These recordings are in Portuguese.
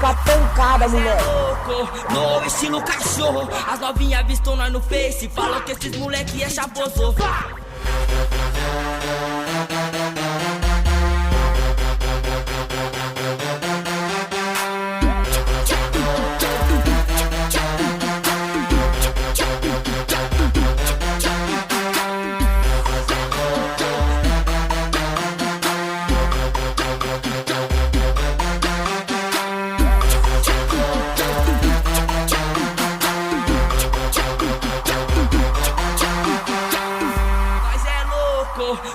com a pancada, moleque. Louco, no estilo cachorro. As novinhas vistam nós no Face, falam que esses moleque é chaboso.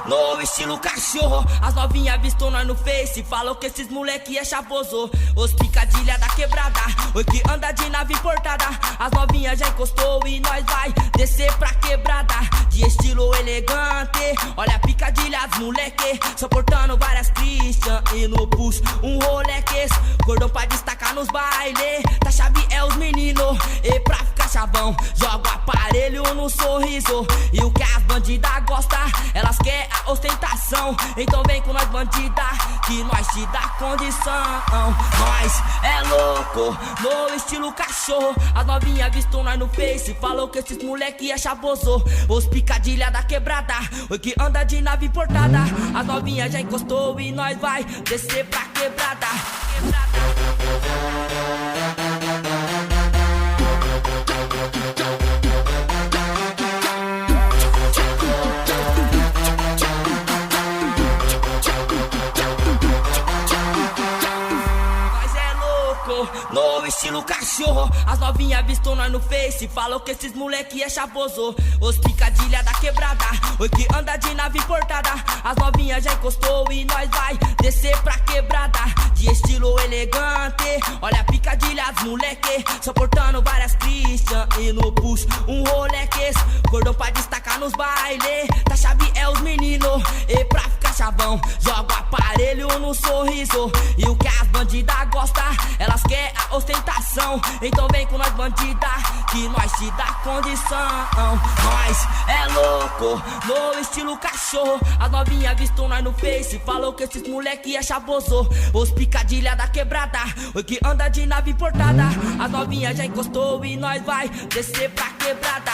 No estilo cachorro, as novinhas vistam nós no Face, falam que esses moleque é chavoso. Os picadilha da quebrada, oi que anda de nave importada. As novinhas já encostou e nós vai descer pra quebrada. De estilo elegante, olha a picadilha dos moleque, só portando várias Christian e no push um Rolex. Cordão pra destacar nos bailes, tá chave é os meninos. E pra ficar chavão, joga o aparelho no sorriso. E o que as bandidas gostam, elas querem a ostentação. Então vem com nós bandida, que nós te dá condição. Nós é louco, no estilo cachorro. As novinhas vistam nós no Face, falou que esses moleque é chaboso. Os picadilha da quebrada, oi que anda de nave importada. As novinhas já encostou e nós vai descer pra quebrada. No estilo cachorro, as novinhas vistam nós no Face, falam que esses moleque é chavoso. Os picadilha da quebrada, oi que anda de nave importada. As novinhas já encostou e nós vai descer pra quebrada. De estilo elegante, olha a picadilha dos moleque, só portando várias Christian e no push um Rolex. Cordão pra destacar nos bailes, tá chave é os meninos. E pra ficar chavão, joga o aparelho no sorriso. E o que as bandidas gostam, elas querem a ostentação. Então vem com nós bandida, que nós te dá condição. Nós é louco, no estilo cachorro. As novinhas vistam nós no Face, falou que esses moleque é chaboso. Os picadilha da quebrada, oi que anda de nave importada. As novinhas já encostou e nós vai descer pra quebrada.